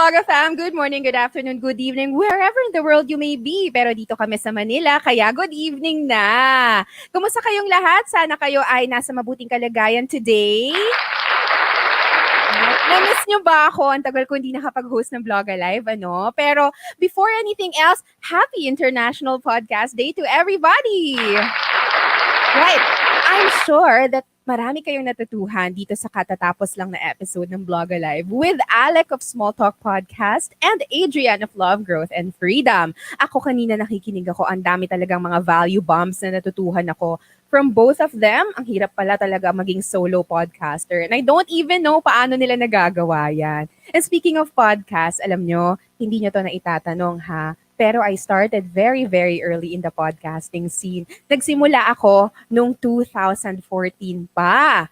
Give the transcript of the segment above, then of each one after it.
Vlog fam, good morning, good afternoon, good evening, wherever in the world you may be. Pero dito kami sa Manila, kaya good evening na. Kumusta kayong lahat? Sana kayo ay nasa mabuting kalagayan today. Na-miss nyo ba ako? Ang tagal ko hindi nakapag-host ng Vlog Alive, ano? Pero before anything else, happy International Podcast Day to everybody! Right, I'm sure that marami kayong natutuhan dito sa katatapos lang na episode ng Vlog Alive with Alec of Small Talk Podcast and Adrian of Love, Growth, and Freedom. Ako kanina nakikinig ako, ang dami talagang mga value bombs na natutuhan ako from both of them. Ang hirap pala talaga maging solo podcaster. And I don't even know paano nila nagagawa yan. And speaking of podcast, alam nyo, hindi nyo to na itatanong ha. Pero I started very, very early in the podcasting scene. Nagsimula ako nung 2014 pa.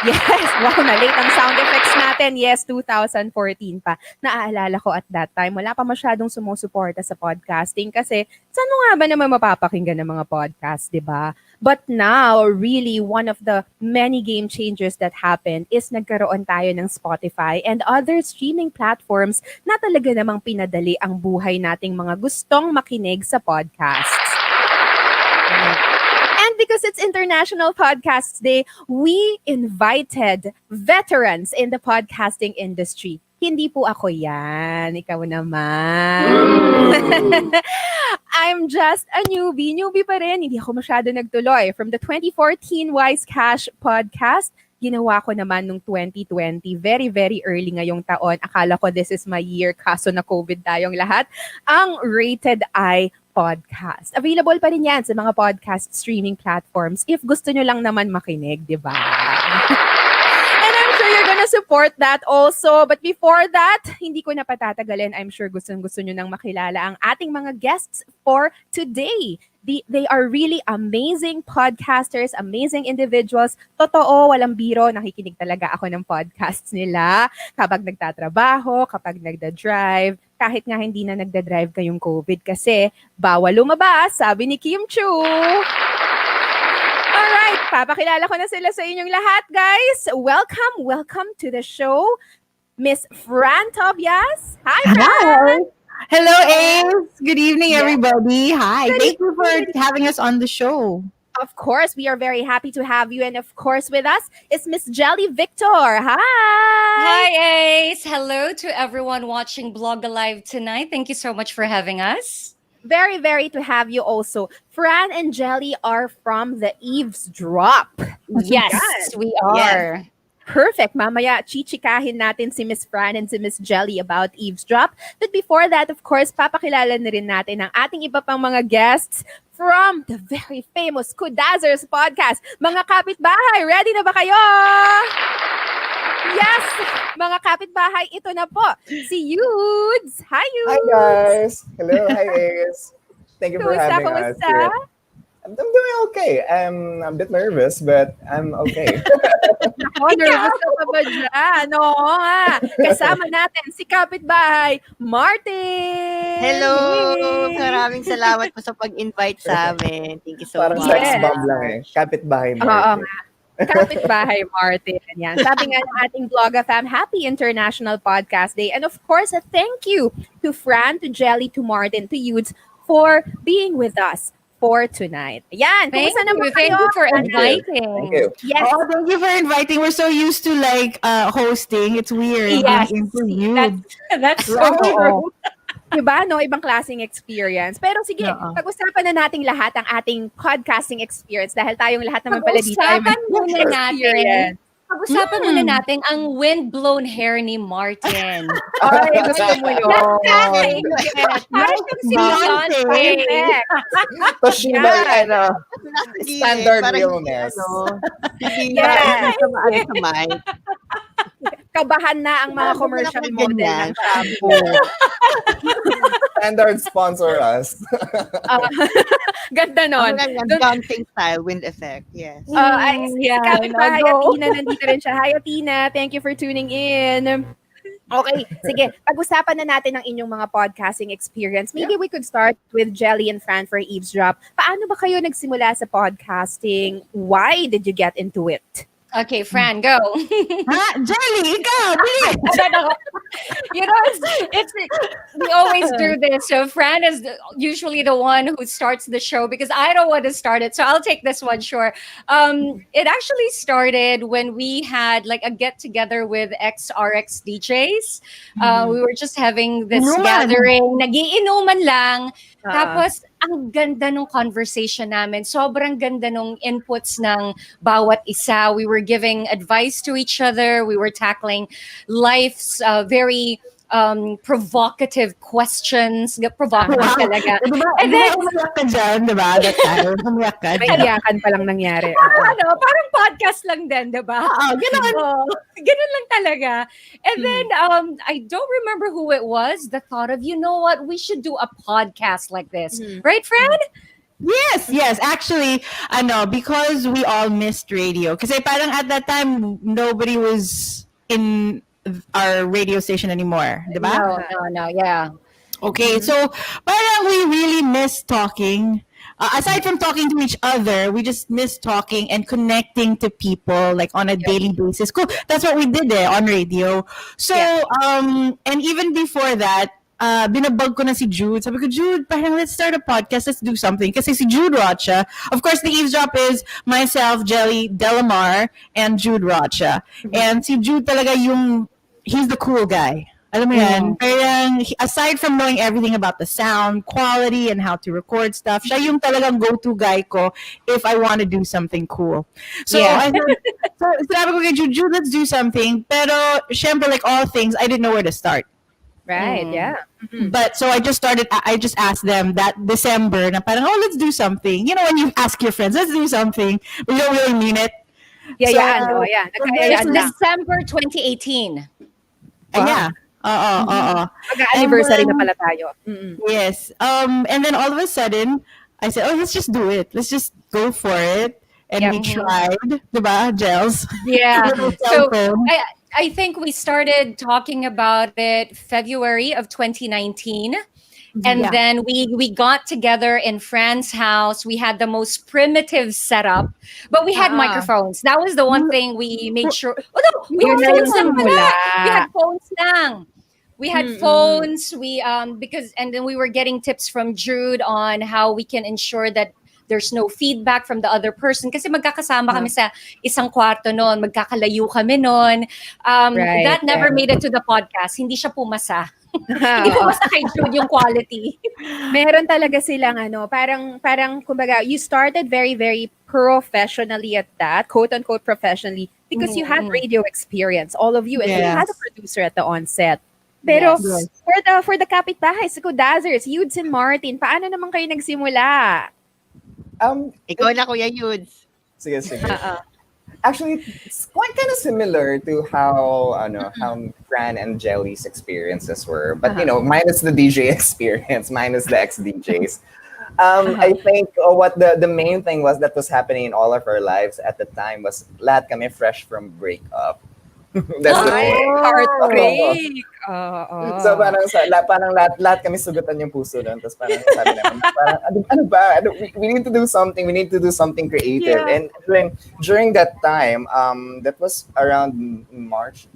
Yes, wow, na-late ang sound effects natin. Yes, 2014 pa. Naaalala ko at that time, wala pa masyadong sumusuporta sa podcasting kasi saan mo nga ba naman mapapakinggan ng mga podcast, di ba? But now, really, one of the many game changers that happened is nagkaroon tayo ng Spotify and other streaming platforms na talaga namang pinadali ang buhay nating mga gustong makinig sa podcasts. And because it's International Podcasts Day, we invited veterans in the podcasting industry. Hindi po ako yan. Ikaw naman. I'm just a newbie. Newbie pa rin. Hindi ako masyado nagtuloy. From the 2014 Wise Cash podcast, ginawa ko naman nung 2020. Very, very early ngayong taon. Akala ko this is my year. Kaso na COVID tayong lahat. Ang Rated I podcast. Available pa rin yan sa mga podcast streaming platforms if gusto nyo lang naman makinig, di ba? And I'm sure you're gonna support that also. But before that, hindi ko na patatagalin. I'm sure gusto nyo nang makilala ang ating mga guests for today. They are really amazing podcasters, amazing individuals. Totoo, walang biro. Nakikinig talaga ako ng podcasts nila kapag nagtatrabaho, kapag nagda-drive, kahit nga hindi na nagda-drive kayong COVID kasi bawal lumabas, sabi ni Kim Chu. Alright, papakilala ko na sila sa inyong lahat, guys. Welcome to the show, Miss Fran Tobias. Hi, Fran! Hello, Ace. Good evening, everybody. Hi. Thank you for having us on the show. Of course, we are very happy to have you. And of course, with us is Miss Jelly Victor. Hi! Hi, Ace. Hello to everyone watching Blog Alive tonight. Thank you so much for having us. Very, very to have you also. Fran and Jelly are from the Eavesdrop. Yes, we are. Yes. Perfect. Mamaya, chichikahin natin si Miss Fran and si Miss Jelly about Eavesdrop. But before that, of course, papakilala na rin natin ang ating iba pang mga guests from the very famous Kudazzers podcast. Mga kapitbahay, ready na ba kayo? Yes, mga kapitbahay, ito na po. Si Yudes. Hi, Yudes. Hi, guys. Hello. Hi, Ace. Thank you for having us here. I'm doing okay. I'm a bit nervous, but I'm okay. Ako, nervous ka pa ba dyan? Oo nga. Kasama natin si kapitbahay, Martin! Hello! Maraming salamat po sa pag-invite sa amin. Thank you so much. Parang sex bomb lang eh. Kapitbahay, Oo Martin. nga. Kapitbahay Martin. Yan. Sabi nga ng ating Vlogga fam, happy International Podcast Day. And of course, a thank you to Fran, to Jelly, to Martin, to Yudes for being with us for tonight. Yan. Thank Kumusta naman you. Thank kayo? you for Thank you. inviting. Thank you. Yes. Oh, thank you for inviting. We're so used to like hosting. It's weird Yes, being interviewed. that's so Right. true. Diba, no? Ibang klaseng experience. Pero sige, Oo. pag-usapan na nating lahat ang ating podcasting experience dahil tayong lahat naman pala dito ay may Pag-usapan muna natin. experience. Pag-usapan muna natin ang wind-blown hair ni Martin. Ay, gusto mo yun. Parang siyang si Beyonce. Perfect. Toshiba yan. Hindi, Standard parang realness. Hindi Yes. sa maano sa mic. Kabahan na ang mga Wala commercial akong model ganyan. ng shampoo. Standard sponsor us. Ganda nun. Ang ganyan, dancing style, wind effect. Yes. Ay, si Yeah, kapitbahay go. Athena, nandito rin siya. Hi Athena, thank you for tuning in. Okay, sige. Pag-usapan na natin ang inyong mga podcasting experience. Maybe we could start with Jelly and Fran for eavesdrop. Paano ba kayo nagsimula sa podcasting? Why did you get into it? Okay, Fran, go. Ha? Jelly, ikaw! Bilis! You know, we always do this. So Fran is usually the one who starts the show because I don't want to start it. So I'll take this one, sure. It actually started when we had like a get together with ex-RX DJs. We were just having this Inuman. gathering. Nagiinuman lang. Ah. Tapos, ang ganda nung conversation namin. Sobrang ganda nung inputs ng bawat isa. We were giving advice to each other. We were tackling life's very provocative questions. Provocative Wow. talaga. Diba, And then- umiyak ka dyan, diba? That time. Umiyak ka. May iyakan pa lang nangyari. Parang podcast lang din, di ba? Oo, ganun. Oh, ganun lang talaga. And then, I don't remember who it was that thought of, you know what, we should do a podcast like this. Right, Fran? Yes. Actually, because we all missed radio. Kasi parang at that time, nobody was in our radio station anymore. Diba? No, yeah. Okay, so parang we really miss talking. Aside from talking to each other, we just miss talking and connecting to people like on a daily basis. Cool. That's what we did on radio. So, and even before that, binabug ko na si Jude. Sabi ko, Jude, parang let's start a podcast. Let's do something. Kasi si Jude Rocha, of course, the eavesdrop is myself, Jelly, Delamar, and Jude Rocha. And si Jude talaga he's the cool guy. Alam mo yan? Parang, aside from knowing everything about the sound quality and how to record stuff, siya yung talagang go-to guy ko if I want to do something cool. So, Yeah. so sinabi ko kay Jude, let's do something. Pero, syempre, like all things, I didn't know where to start. Right, yeah. But so I just asked them that December na parang, oh, let's do something. You know, when you ask your friends, let's do something, but you don't really mean it. Yayaan, So, yan. It's Nagkayayaan lang. December 2018. Yeah. Oo. Mag-anniversary And na then- pala tayo. Yes. And then all of a sudden, I said, oh, let's just do it. Let's just go for it. And we tried, diba, Gels? Yeah. Little So cellphone. I think we started talking about it February of 2019. And Yeah. then we got together in Fran's house. We had the most primitive setup, but we had microphones. That was the one thing we made sure. Oh no, we Yun had na yung phones lang pala. simula. We had phones lang. We had phones. We and then we were getting tips from Jude on how we can ensure that there's no feedback from the other person. Kasi magkakasama kami sa isang kwarto noon, magkakalayo kami noon. Right, That never right. made it to the podcast. Hindi siya pumasa. Ah, Hindi oo. pumasa kay Jude yung quality. Meron talaga silang parang kumbaga, you started very, very professionally at that, quote-unquote professionally, because you had radio experience, all of you, and you had a producer at the onset. Pero Yes. for the kapitbahay, sa Kudazzers, Yudes and Martin, paano naman kayo nagsimula? Ikaw na, Kuya Yudes. Sige. Actually, it's quite kind of similar to how Fran and Jelly's experiences were, but minus the DJ experience, minus the ex-DJs. I think what the main thing was that was happening in all of our lives at the time was lahat kami fresh from breakup. That's the Ay, thing. heartbreak. Oo. So parang parang lahat kami sugatan yung puso doon. Tapos parang sabi namin, parang ano ba? We need to do something. We need to do something creative. Yeah. And then during that time, that was around March,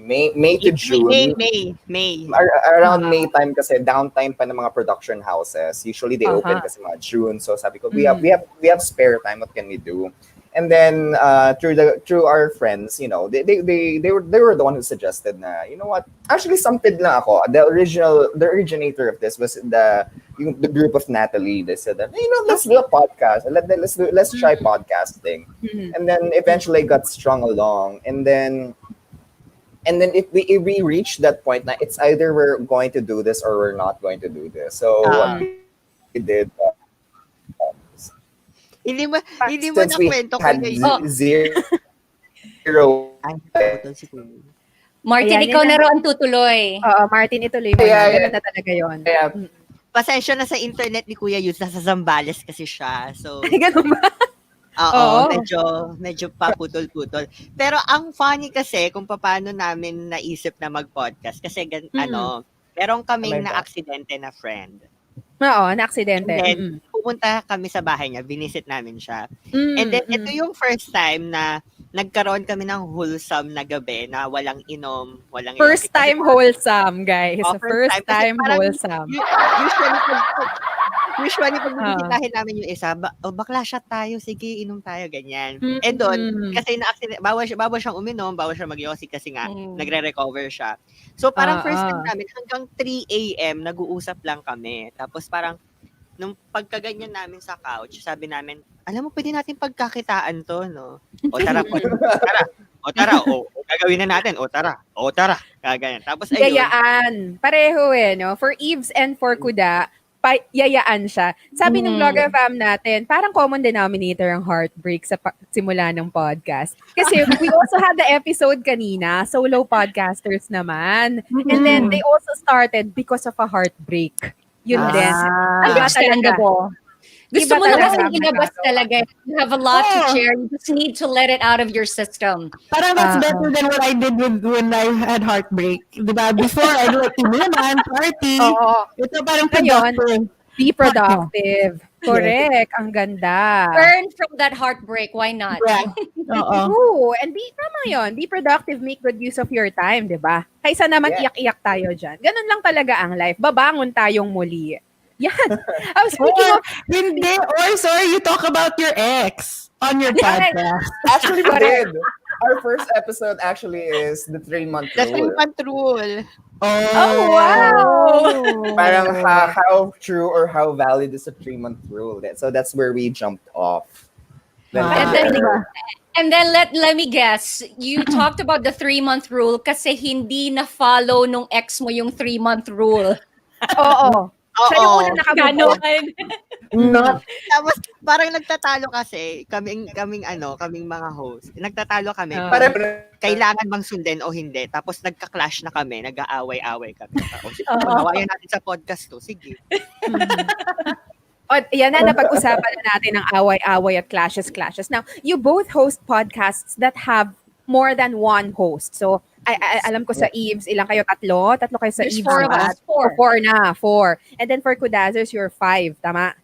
May to June. May. Around May time kasi downtime pa ng mga production houses. Usually they open kasi mga June. So sabi ko, we have spare time. What can we do? And then through our friends, they were the one who suggested na, you know what? Actually, something lang ako. The originator of this was the group of Natalie. They said that, let's do a podcast. Let's try podcasting. And then eventually got strung along. And then if we reach that point, na it's either we're going to do this or we're not going to do this. So what we did, Hindi mo since we nakwento ko had zero. Ay, putol si Kuya. Martin, Ayan, ikaw yan na na. raw ang tutuloy. Oo, Martin, ituloy mo Yeah, na. yeah. Ganun na talaga yun. Yeah. Pasensya na sa internet ni Kuya Yus, nasa Zambales kasi siya. So, Ay, ganun ba? oo, Oo. medyo paputol-putol. Pero ang funny kasi kung paano namin naisip na mag-podcast kasi meron kaming Oh my God. na-aksidente na friend. Oo, na-aksidente. And then, pumunta kami sa bahay niya, binisit namin siya. And then, ito yung first time na nagkaroon kami ng wholesome na gabi na walang inom, walang First Kasi time wholesome, guys. Oh, First Kasi time parang wholesome. Usually, pag bisitahin namin yung isa, bakla shot tayo, sige, inom tayo, ganyan. Mm. And doon, kasi na-accident, bawal siyang uminom, bawal siya mag-yossi kasi nga, nagre-recover siya. So, parang first time namin, hanggang 3 a.m., nag-uusap lang kami. Tapos parang, nung pagkaganyan namin sa couch, sabi namin, alam mo, pwede natin pagkakitaan to, no? O tara, gagawin na natin, tara, kaganyan. Tapos ayun, Yayaan. Pareho no? For Eves and for Kuda, yayaan siya. Sabi ng Vlogger Fam natin, parang common denominator ang heartbreak sa simula ng podcast. Kasi we also had the episode kanina, solo podcasters naman. And then they also started because of a heartbreak. Yun din. Understandable. Gusto Iba mo na talaga. kasi ilabas talaga. You have a lot to share. You just need to let it out of your system. Parang that's better than what I did when I had heartbreak. Diba? Before, I do like inuman, party. Oo. Ito parang Ngayon, productive. be productive. Correct. Ang ganda. Learn from that heartbreak. Why not? Yeah. Oo. True. And tama yun. Be productive. Make good use of your time, di ba? Kaysa naman Yeah. iyak-iyak tayo dyan. Ganun lang talaga ang life. Babangon tayong muli. Yan. I was thinking Or, of, hindi. Or, sorry, you talk about your ex on your podcast. Actually, we did. Our first episode actually is the 3-month the rule. 3-month rule. oh, wow. Parang how true or how valid is a 3-month rule. So that's where we jumped off. And then let me guess, you talked about the 3-month rule kasi hindi na follow nung ex mo yung 3-month rule. Oo. Siya yung Oo. unang nakabuo. Not Tapos parang nagtatalo kasi kaming mga host. Nagtatalo kami. para Kailangan bang sundin o hindi? Tapos nagka-clash na kami, nag-aaway-away kami. Awayan natin sa podcast to. Sige. O, yan na, napag-usapan na natin ng away-away at clashes. Now, you both host podcasts that have more than one host. So, I alam ko sa Eves, ilang kayo? Tatlo? Tatlo kayo sa There's Eves. 4 of diba? us. 4. Four. And then for Kudazzers, you're 5. Tama?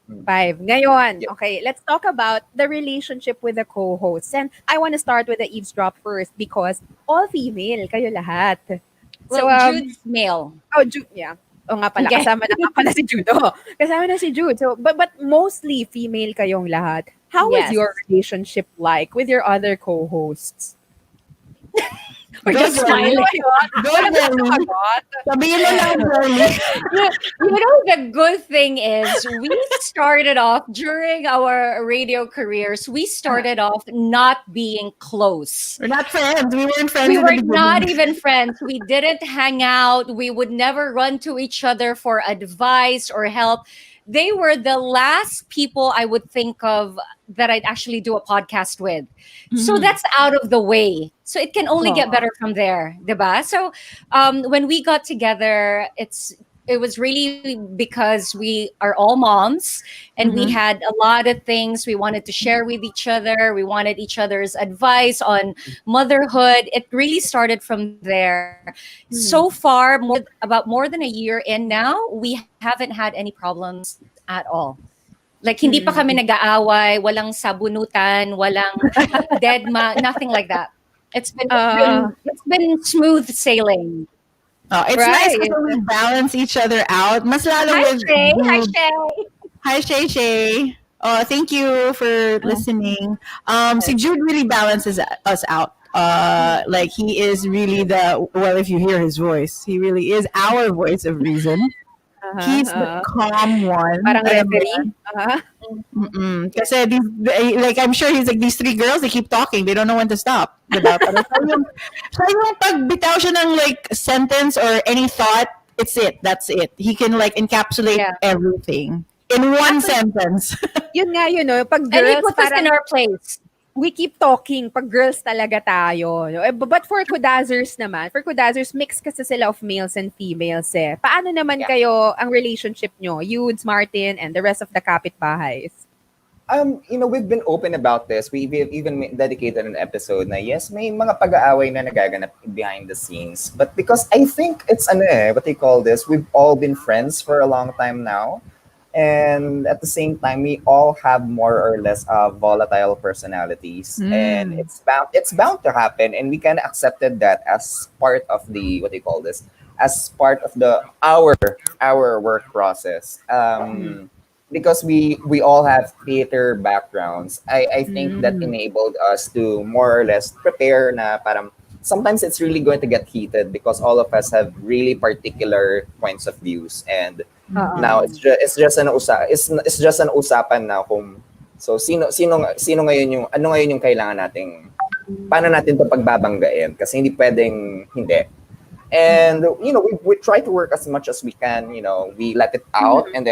5. Ngayon, okay, let's talk about the relationship with the co-hosts. And I want to start with the eavesdrop first because all female kayo lahat. Well, So, Jude's male. Oh, Jude, yeah. O nga pala, Okay. kasama na nga pala si Jude. Oh, kasama na si Jude. So, but mostly female kayong lahat. How was Yes. your relationship like with your other co-hosts? We're just smiling. Wala ba sagot? Sabihin mo lang, Jolie. You know, the good thing is we started off during our radio careers, we started off not being close. We're not friends. We weren't friends. We in the were beginning. not even friends. We didn't hang out. We would never run to each other for advice or help. They were the last people I would think of that I'd actually do a podcast with. So that's out of the way. So it can only get better from there, diba? So when we got together, it's it was really because we are all moms and we Mhm. had a lot of things we wanted to share with each other. We wanted each other's advice on motherhood. It really started from there. So Mhm. far, more than a year in now, we haven't had any problems at all. Like hindi pa kami Mm. nag-aaway, walang sabunutan, walang deadma, nothing like that. Uh, It's been smooth sailing. Oh, it's nice right. because we balance each other out. Mas lalo Hi with Shay, hi Jude. Shay. Hi, Shay Shay. Oh, thank you for listening. So Jude really balances us out. Like he is really the well, if you hear his voice, he really is our voice of reason. Uh-huh, He's the calm one. parang Alam mo referee. yun? Uh-huh. Kasi like I'm sure he's like these three girls, they keep talking. They don't know when to stop. Diba? Pero siya yung pagbitaw siya ng like sentence or any thought, it's it. That's it. He can like encapsulate Yeah. everything in one Actually, sentence. yun nga yun, no? Pag And he girls, puts us in parang our place. we keep talking pag girls talaga tayo. No? But for Kudazzers naman, for Kudazzers, mix kasi sila of males and females eh. Paano naman Yeah. kayo ang relationship nyo? Yudes, Martin, and the rest of the kapitbahays? We've been open about this. We've even dedicated an episode na yes, may mga pag-aaway na nagaganap behind the scenes. But because I think it's what they call this, we've all been friends for a long time now. And at the same time, we all have more or less volatile personalities, and it's bound to happen, and we kind of accepted that as part of the what do you call this, as part of the our work process. Because we all have theater backgrounds, I think that enabled us to more or less prepare na parang sometimes it's really going to get heated because all of us have really particular points of views, and now Oo. it's just an usapan na kung so sino ngayon yung ano ngayon yung kailangan nating paano natin to pagbabanggain kasi hindi pwedeng hindi. And we try to work as much as we can, we let it out, and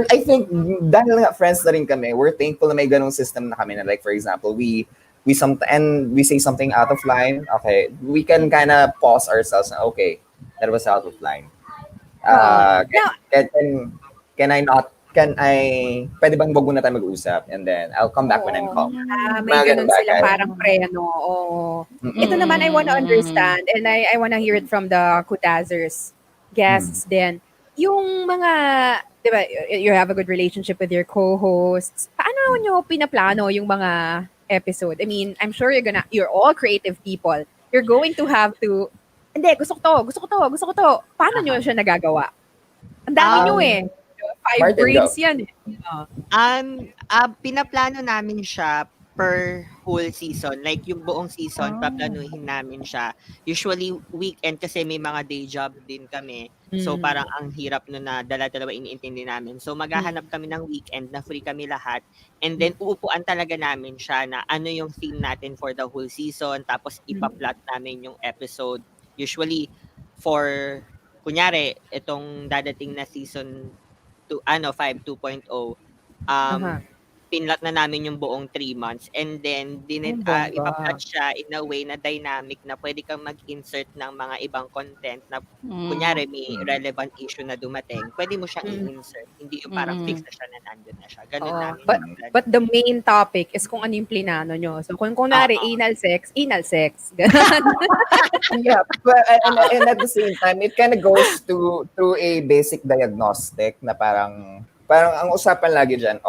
I think dahil nga friends na rin kami, we're thankful na may ganung system na kami na like for example, we say something out of line, okay, we can kind of pause ourselves na okay, that was out of line. Now, Can I pwede bang wag muna tayo mag-usap and then I'll come back when I'm calm. may Mga ganun ganun silang bagay. parang preno. Oo. Mm-mm. Ito naman, I wanna understand and I wanna hear it from the Kudazzers guests din. Yung mga, di ba, you have a good relationship with your co-hosts. Paano nyo pinaplano yung mga episode? I mean, I'm sure you're all creative people. You're going to have to, hindi, gusto ko to. Paano nyo siya nagagawa? Ang dami nyo eh. 5 Martin, brains go. yan eh. Pinaplano namin siya per whole season. Like yung buong season, paplanuhin namin siya. Usually weekend kasi may mga day job din kami. So parang ang hirap no na dala-dalawa iniintindi namin. So maghahanap kami ng weekend na free kami lahat. And then uupuan talaga namin siya na ano yung theme natin for the whole season. Tapos ipa-plot namin yung episode. Usually for kunyari itong dadating na season 5 2.0 pinlot na namin yung buong 3 months and then bongga. ipa-plot siya in a way na dynamic na pwede kang mag-insert ng mga ibang content na kunyari may relevant issue na dumating, pwede mo siyang i-insert. Hindi yung parang fix na siya na nandun na siya. Ganun Oo. namin. But the main topic is kung ano yung plinano nyo. So kung kunwari, anal sex. Yeah, but and at the same time, it kind of goes through a basic diagnostic na parang ang usapan lagi dyan,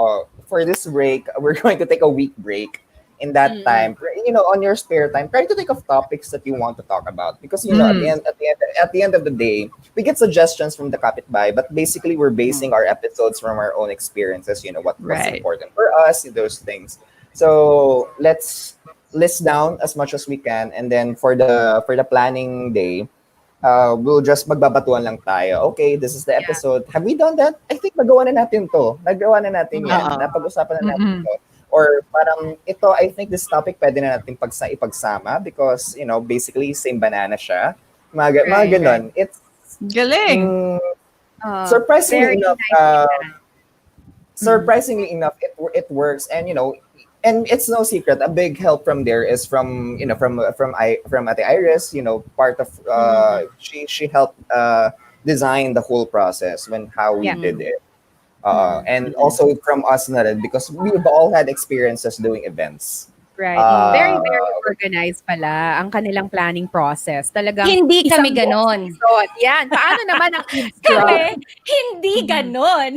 for this break, we're going to take a week break. In that time, on your spare time, try to think of topics that you want to talk about because at the end of the day, we get suggestions from the kapitbahay, but basically we're basing our episodes from our own experiences. What's important for us, those things. So let's list down as much as we can, and then for the planning day, we'll just magbabatuan lang tayo. Okay, this is the episode. Have we done that? I think nagawa na natin to. Nagawa na natin yan. Napag-usapan na natin to. Or parang ito, I think this topic pwede na natin ipagsama because, basically same banana siya. Mga ganon. It's Galing. surprisingly very enough, nice. surprisingly enough, it works, and and it's no secret. A big help from there is from from Ate Iris. Part of she helped designed the whole process when how we Yeah. did it. And also from us na rin, because we've all had experiences doing events. Right. Very, very organized pala ang kanilang planning process. Talagang Hindi kami isang ganon. episode. Yan. Paano naman ang eavesdrop? Kami, hindi ganon.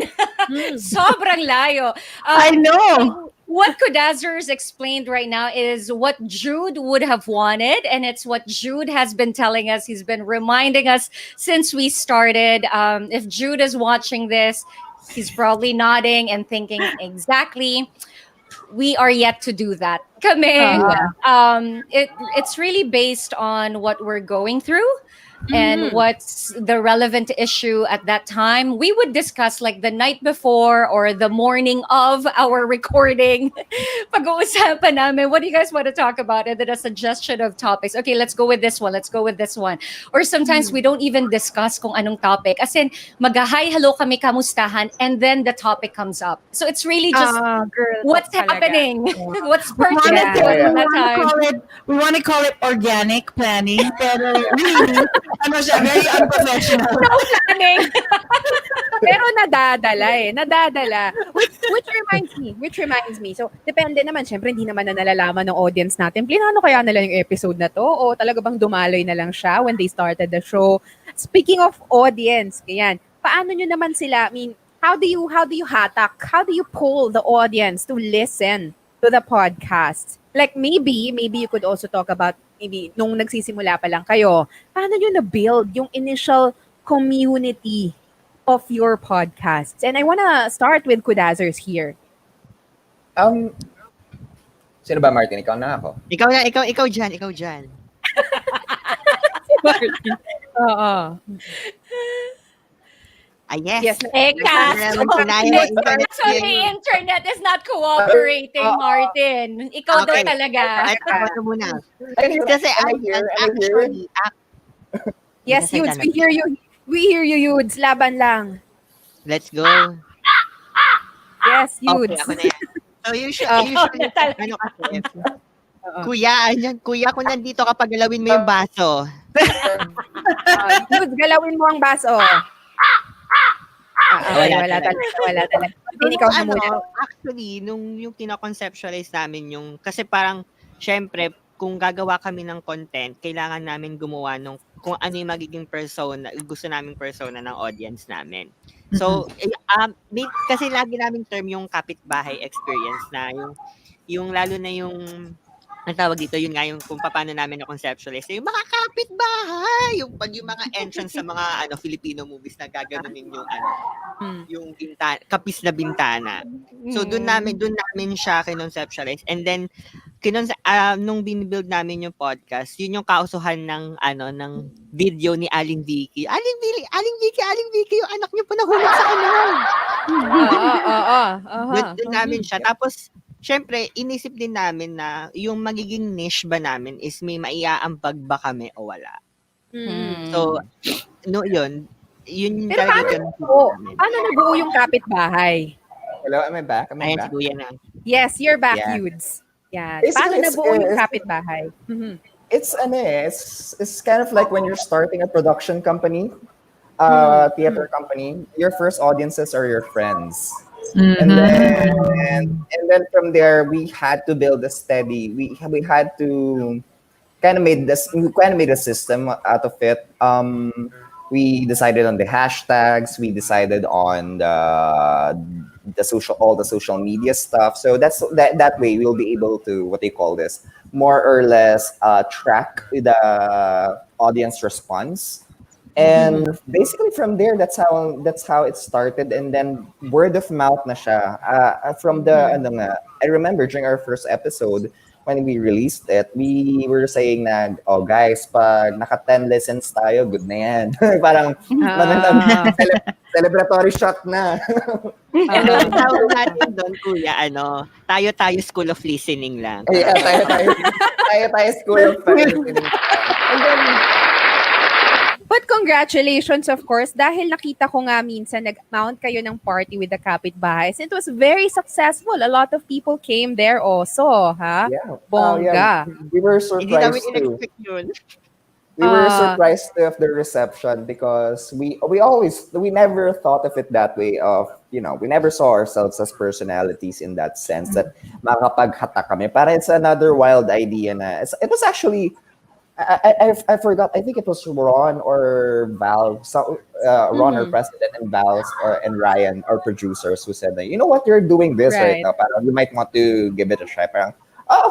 Sobrang layo. I know. What Kudazzers explained right now is what Jude would have wanted, and it's what Jude has been telling us. He's been reminding us since we started. If Jude is watching this, he's probably nodding and thinking exactly. We are yet to do that. Kami, it's really based on what we're going through and what's the relevant issue at that time. We would discuss like the night before or the morning of our recording. Pag-uusapan namin, what do you guys want to talk about? And then a suggestion of topics. Okay, let's go with this one. Let's go with this one. Or sometimes we don't even discuss kung anong topic. As in, mag-hi, hello kami, kamustahan, and then the topic comes up. So it's really just Girl, what's talaga. happening, what's We pertinent to us at that time. wanna call it organic planning, pero really, ano siya, very unprofessional. No planning. Pero nadadala. Which reminds me. So, depende naman. Syempre, hindi naman na nalalaman ng audience natin. Plinano kaya nila yung episode na to? O talaga bang dumaloy na lang siya when they started the show? Speaking of audience, ganyan, paano nyo naman sila, I mean, how do you hatak? How do you pull the audience to listen to the podcast? Like maybe you could also talk about maybe nung nagsisimula pa lang kayo, paano nyo na-build yung initial community of your podcasts? And I wanna start with Kudazzers here. Sino ba, Martin? Ikaw na ako. Ikaw dyan. Oo. Yes. Eka, Naman sinaya yung so the internet is not cooperating, Martin. Ikaw daw Okay. talaga. Ano muna. Am Kasi I here? actually, Yes, Yes, Yudes, I we hear you. We hear you, Yudes. Laban lang. let's go. Yes, Okay, Yudes. ako na yan. So usually ano kasi, kuya, kung nandito ka, pagalawin mo yung baso. Yudes, galawin mo ang baso. Wala talaga. Hindi ikaw na muna. Actually, nung yung kina-conceptualize namin yung, kasi parang, syempre, kung gagawa kami ng content, kailangan namin gumawa nung kung ano yung magiging persona, gusto naming persona ng audience namin. So, kasi lagi naming term yung kapitbahay experience na yung lalo na yung ang tawag dito, yun nga yung kung paano namin na-conceptualize. Yung mga kapitbahay, yung pag yung mga entrance sa mga Filipino movies na gaganunin yung yung bintana, kapis na bintana. So doon namin siya kinonceptualize. And then nung binibuild namin yung podcast, yun yung kausuhan ng ng video ni Aling Vicky. Aling Vicky, yung anak niyo po nahulog sa Doon namin siya. Tapos syempre, inisip din namin na yung magiging niche ba namin is may maiaambag ba kami o wala. So, yun Pero paano nabuo yung kapitbahay? Hello, am I back? Ayan, si Kuya na. Yes, you're back, Yeah. Yudes. Yeah. It's- Paano it's- nabuo yung it's- kapitbahay? It's kind of like when you're starting a production company, theater company, your first audiences are your friends. And then from there we had to build a steady, we had to kind of made a system out of it. We decided on the hashtags, we decided on all the social media stuff. So that way we'll be able to, what they call this, more or less track the audience response. And basically from there, that's how it started. And then word of mouth na siya. From the, I remember during our first episode, when we released it, we were saying na, oh guys, pag naka 10 listens tayo, good na yan. Parang, celebratory shot na. Ang tawag natin doon, Kuya, tayo school of listening lang. Yeah, tayo school of listening. And then, But congratulations, of course, dahil nakita ko nga minsan nag-mount kayo ng party with the kapitbahays. It was very successful. A lot of people came there also, ha? yeah. Bongga. We were Hindi namin surprised too. in-expect yun. We were Uh, surprised of the reception because we never thought of it that way of, we never saw ourselves as personalities in that sense that makapaghata kami. Para it's another wild idea na it was actually I forgot. I think it was Ron or Val. So, Ron, our Mhm. president, and Val and Ryan, our producers, who said that, you know what, you're doing this right right. now. Parang you might want to give it a try. Parang,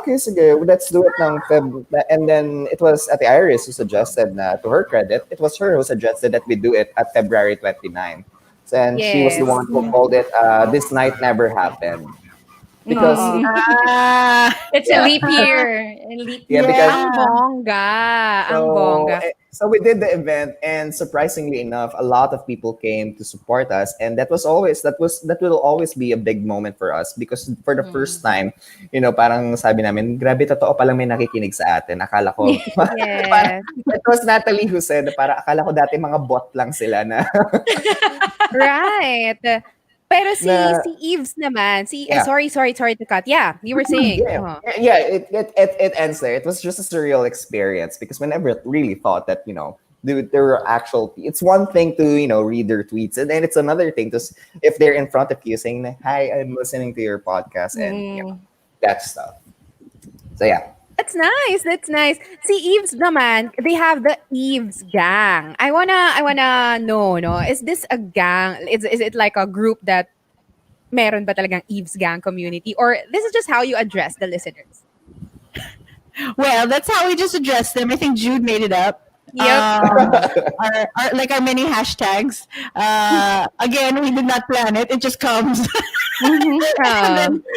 okay, sige, let's do it ng Feb. And then it was Ate Iris who suggested, na, to her credit, it was her who suggested that we do it at February 29. And she was the Yes. one who called it This Night Never Happened. Because, Mhm. Ah, It's a yeah, leap year. A leap yeah, year. because Ang yeah. bongga. Ang So, bongga. so we did the event, and surprisingly enough, a lot of people came to support us, and that will always be a big moment for us because for the first time, parang sabi namin, grabe totoo palang may nakikinig sa atin. Akala ko, parang, Yes. it was Natalie who said, para akala ko dati mga bot lang sila na, Right. Pero na si Eves naman, yeah. sorry to cut. Yeah, you were saying. Yeah, yeah, it ends there. It was just a surreal experience because we never really thought that, there were actual. It's one thing to, read their tweets, and then it's another thing to if they're in front of you saying, "Hi, I'm listening to your podcast," and Mm. that stuff. So yeah, That's nice. That's nice. Si Eves naman, they have the Eves gang. I wanna know, no? Is this a gang? Is it like a group that meron ba talagang Eves gang community, or this is just how you address the listeners? Well, that's how we just address them. I think Jude made it up. Yep. Our many hashtags. Again, we did not plan it. It just comes. Mhm.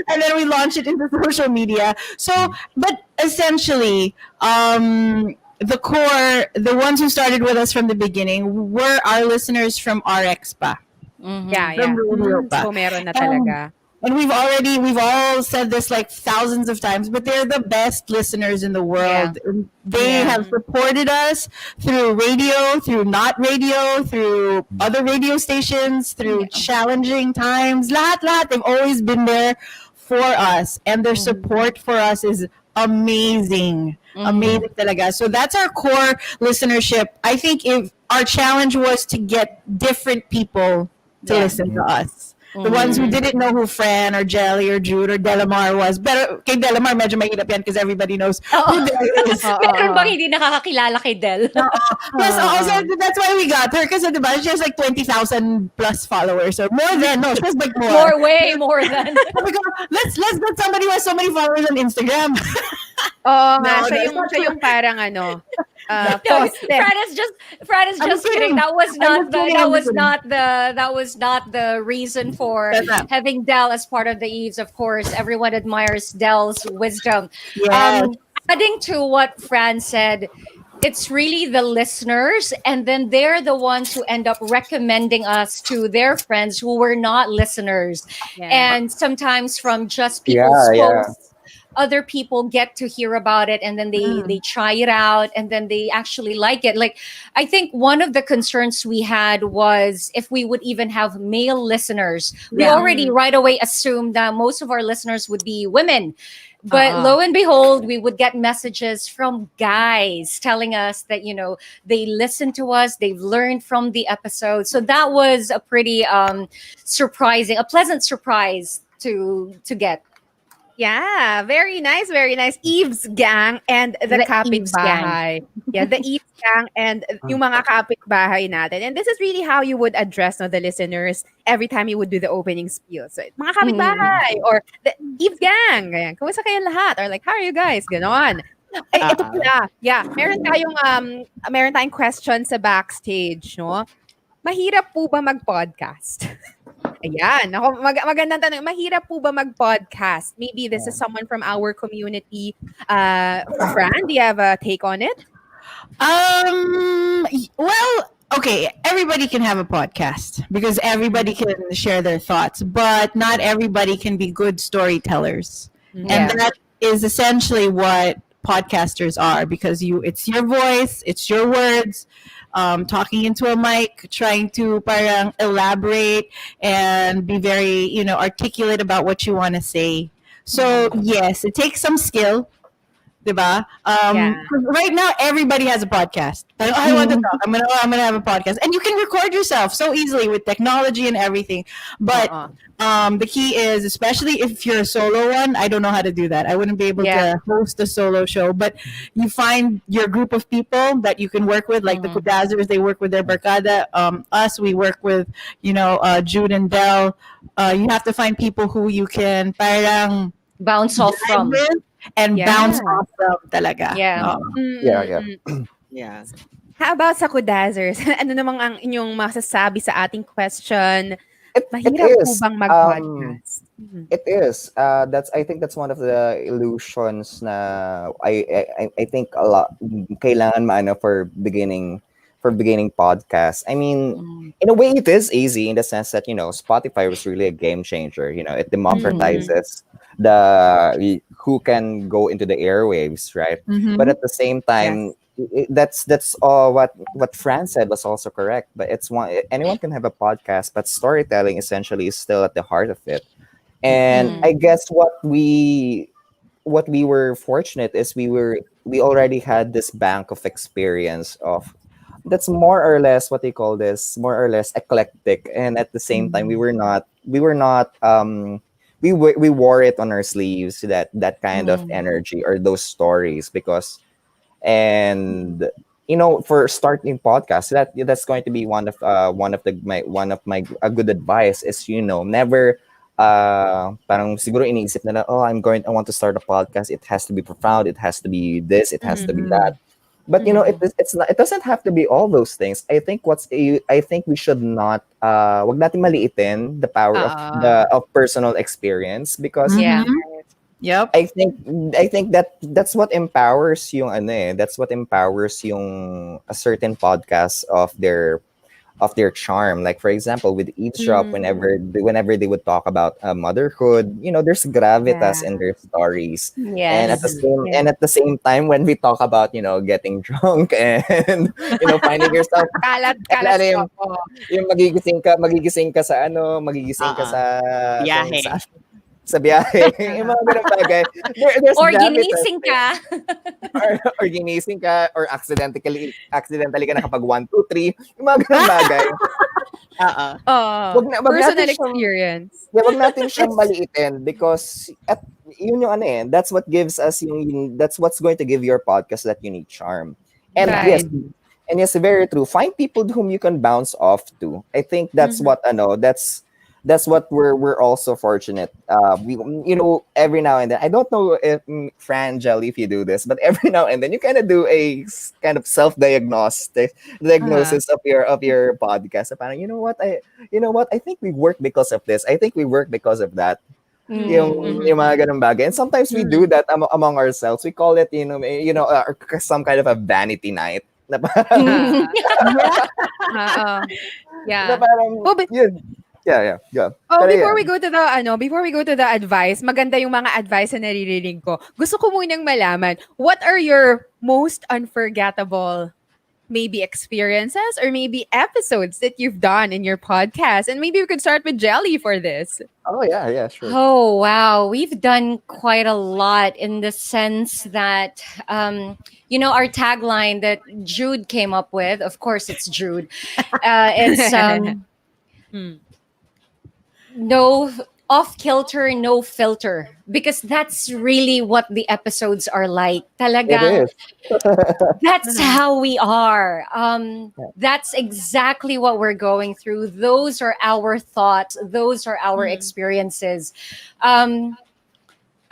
And then we launch it into social media. So, but essentially, the ones who started with us from the beginning were our listeners from RX pa, Yeah, Mhm. from yeah. radio pa. So meron na Um, talaga. and we've all said this like thousands of times, but they're the best listeners in the Yeah. world. And they Yeah. have supported us through radio, through not radio, through other radio stations, through challenging times. Lahat. They've always been there for us, and their support for us is amazing. Amazing talaga. So that's our core listenership. I think if our challenge was to get different people to Yeah. listen to us. The ones who didn't know who Fran or Jelly or Jude or Delamar was. Pero kay Delamar, medyo mahirap yan because everybody knows Oo. who Del is. Meron bang hindi nakakakilala kay Del? Plus, also, that's why we got her because she has like 20,000 plus followers or more than. No, she has like more. Way more than. Sabi ko, let's get somebody who has so many followers on Instagram. Oo nga, No, siya that's yung parang No, poste. Fran is I'm just kidding. kidding. That was I'm not just the kidding, that I'm was just not the that was not the reason for That's not. having Dell as part of the Eves. Of course, everyone admires Dell's wisdom. Yes. Adding to what Fran said, it's really the listeners, and then they're the ones who end up recommending us to their friends who were not listeners. Yeah. And sometimes from just people's yeah. posts, other people get to hear about it, and then they try it out, and then they actually like it. Like, I think one of the concerns we had was if we would even have male listeners. We already right away assumed that most of our listeners would be women. But lo and behold, we would get messages from guys telling us that, they listen to us, they've learned from the episode. So that was a pretty surprising, a pleasant surprise to get. Yeah, very nice, very nice. Eve's gang and the The Eve's gang. kapitbahay. Yeah, the Eve's gang and yung mga kapitbahay natin. And this is really how you would address the listeners every time you would do the opening spiel. So, mga kapitbahay or the Eve's gang. Ganyan. Kumusta kayo lahat? Or like, how are you guys? Ganon. Ay, ito pala. Yeah, meron tayong question sa backstage, no? Mahirap po ba mag-podcast? Ayan. Ako, magandang tanong. Mahirap po ba mag-podcast? Maybe this is someone from our community. Fran, do you have a take on it? Well, okay, everybody can have a podcast because everybody can share their thoughts, but not everybody can be good storytellers. And that is essentially what podcasters are because it's your voice, it's your words, talking into a mic, trying to parang elaborate and be very, articulate about what you want to say. So yes, it takes some skill. Diba? Yeah. Right now, everybody has a podcast. Like, I want to talk. I'm gonna have a podcast, and you can record yourself so easily with technology and everything. But Oo. the key is, especially if you're a solo one, I don't know how to do that. I wouldn't be able Yeah. to host a solo show. But you find your group of people that you can work with, like the Kudazzers, they work with their barkada. Us, we work with, Jude and Del. You have to find people who you can parang Bounce off vibe from. with and bounce Yeah. off them talaga. Yeah. Yeah, yeah. Mm-mm-mm. Yeah. How about sa Kudazzers? Ano namang ang inyong masasabi sa ating question? It Mahirap po is. bang mag-podcast? It is. I think that's one of the illusions na I think a lot kailangan maano for beginning podcast. I mean, in a way it is easy in the sense that, Spotify was really a game changer. It democratizes who can go into the airwaves, right? But at the same Yes. time, that's all what Fran said was also correct. But it's one anyone can have a podcast, but storytelling essentially is still at the heart of it. And I guess what we were fortunate is we already had this bank of experience of that's more or less what they call this, more or less eclectic, and at the same time we wore it on our sleeves, that kind of energy or those stories, because and for starting podcasts, that's going to be one of my a good advice is, never parang siguro iniisip nila, oh, I want to start a podcast, it has to be profound, it has to be this, it has to be that. But it's not, it doesn't have to be all those things. I think we should not wag natin maliitin the power of personal experience, because Yeah. Yep. I think that's what empowers that's what empowers yung a certain podcast of their charm. Like, for example, with Eavesdrop, whenever they would talk about motherhood, there's gravitas Yeah. in their stories. And Yes. at the same time, when we talk about, getting drunk and finding yourself, Kalat ano po. yung, yung magigising ka Oo. kung Biyahe. sa biyahe, yung mga ganun bagay. There's Or gravitas ginising ka. or ginising ka, or accidentally ka nakapag 1, 2, 3, yung mga ganun bagay. Oo. Wag Personal natin siyang, experience. wag natin siyang maliitin, because yun yung that's what gives us that's what's going to give your podcast that unique charm. And Right. yes, very true. Find people whom you can bounce off to. I think that's that's what we're also fortunate. We every now and then, I don't know if Fran, Jelly, if you do this, but every now and then you kind of do a kind of diagnosis of your podcast. So parang, I think we work because of this. I think we work because of that. Yung mga ganung bagay. And sometimes we do that among ourselves. We call it some kind of a vanity night. Na parang, Yeah. na parang, Oh, but yun. Yeah. Oh, Pero before yun. we go to the advice, maganda yung mga advice na naririnig ko. Gusto ko munang malaman, what are your most unforgettable maybe experiences or maybe episodes that you've done in your podcast? And maybe we could start with Jelly for this. Oh yeah, sure. Oh, wow. We've done quite a lot in the sense that, our tagline that Jude came up with, of course, it's Jude. It's no off kilter, no filter, because that's really what the episodes are like. It Talagang is. that's how we are. That's exactly what we're going through. Those are our thoughts. Those are our experiences.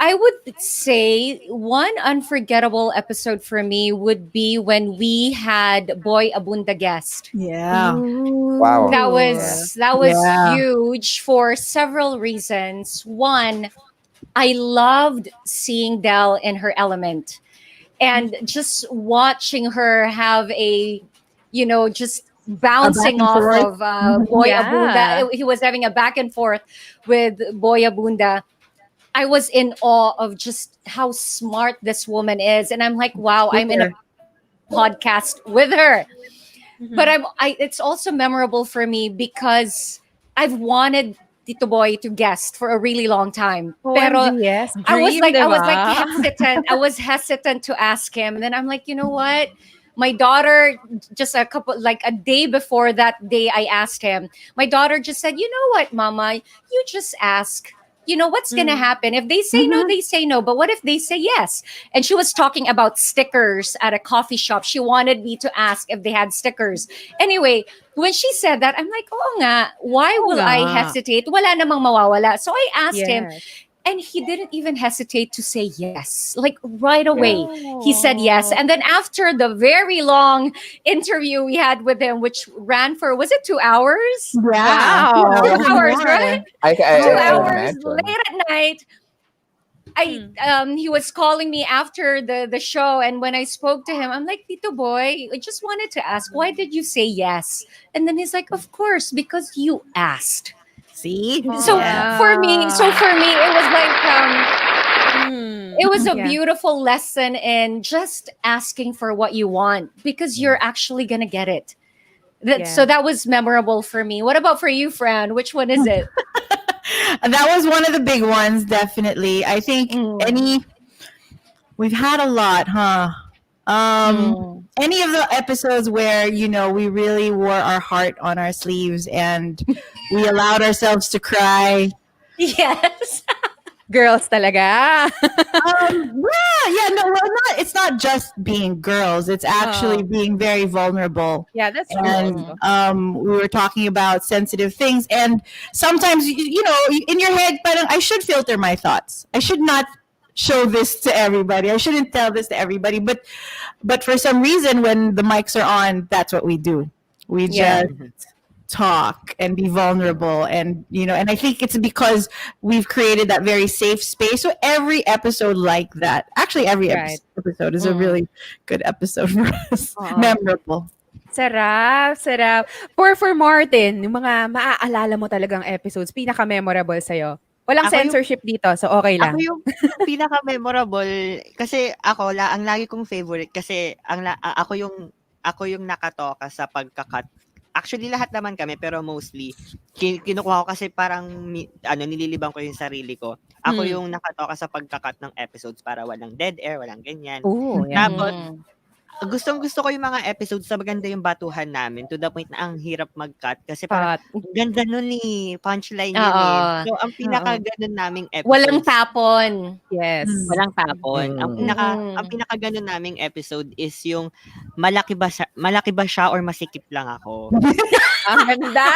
I would say one unforgettable episode for me would be when we had Boy Abunda guest. Yeah. Wow. That was Yeah. huge for several reasons. One, I loved seeing Del in her element and just watching her have just bouncing and off forth. of Boy Yeah. Abunda. He was having a back and forth with Boy Abunda. I was in awe of just how smart this woman is. And I'm like, wow, I'm in a podcast with her. But it's also memorable for me because I've wanted Tito Boy to guest for a really long time. Pero OMG, yes. I Dream, was like diba? hesitant. I was hesitant to ask him. And then I'm like, you know what? My daughter, just a couple, like a day before that day I asked him, my daughter just said, you know what, Mama, you just ask. You know what's gonna Mm. happen? If they say no, Mhm. they say no. But what if they say yes? And she was talking about stickers at a coffee shop. She wanted me to ask if they had stickers. Anyway, when she said that, I'm like, oh nga, why Oo will nga. I hesitate? Wala namang mawawala. So I asked him, Yes. and he didn't even hesitate to say yes. Like right away, he said yes. Oh. And then after the very long interview we had with him, which ran for, was it 2 hours? Yeah. Wow. 2 hours, right? I Two can Oh. hours imagine. late at night. He was calling me after the show, and when I spoke to him, I'm like, Tito Boy, I just wanted to ask, why did you say yes? And then he's like, of course, because you asked. See? So Yeah. for me, it was like Mm. it was a Yeah. beautiful lesson in just asking for what you want because you're actually gonna get it. So Yeah. that was memorable for me. What about for you, Fran? Which one is it? That was one of the big ones, definitely. I think Mm. we've had a lot, huh? Mm. Any of the episodes where, we really wore our heart on our sleeves and we allowed ourselves to cry. Yes. Girls talaga. Yeah, no, well, it's not just being girls. It's actually Oh. being very vulnerable. Yeah, that's true And also. we were talking about sensitive things, and sometimes in your head, parang I should filter my thoughts. I should not show this to everybody. I shouldn't tell this to everybody. But for some reason, when the mics are on, that's what we do. We Yeah. just talk and be vulnerable, and I think it's because we've created that very safe space. So every episode like that, actually every Right. episode is a Mm. really good episode for us. Oo. Memorable. Sarap, sarap. For Martin, yung mga maaalala mo talagang episodes, pinaka-memorable sa'yo. Walang Ako yung censorship dito, so okay Ako lang. yung pinaka-memorable kasi ang lagi kong favorite kasi ako yung nakatoka sa pagka-cut. Actually, lahat naman kami pero mostly kinukuha ko kasi parang nililibang ko yung sarili ko. Ako Hmm. yung nakatoka sa pagka-cut ng episodes para walang dead air, walang ganyan. Oo, yeah. Tapos Mm. gustong-gusto ko yung mga episodes na maganda yung batuhan namin to the point na ang hirap mag-cut kasi parang But, ganda nun punchline yun Oo. So ang pinaka-ganon naming Walang episodes tapon. yes. walang tapon. Ang Mm. pinaka-ganon naming episode is yung malaki ba siya or masikip lang ako? Ang ganda!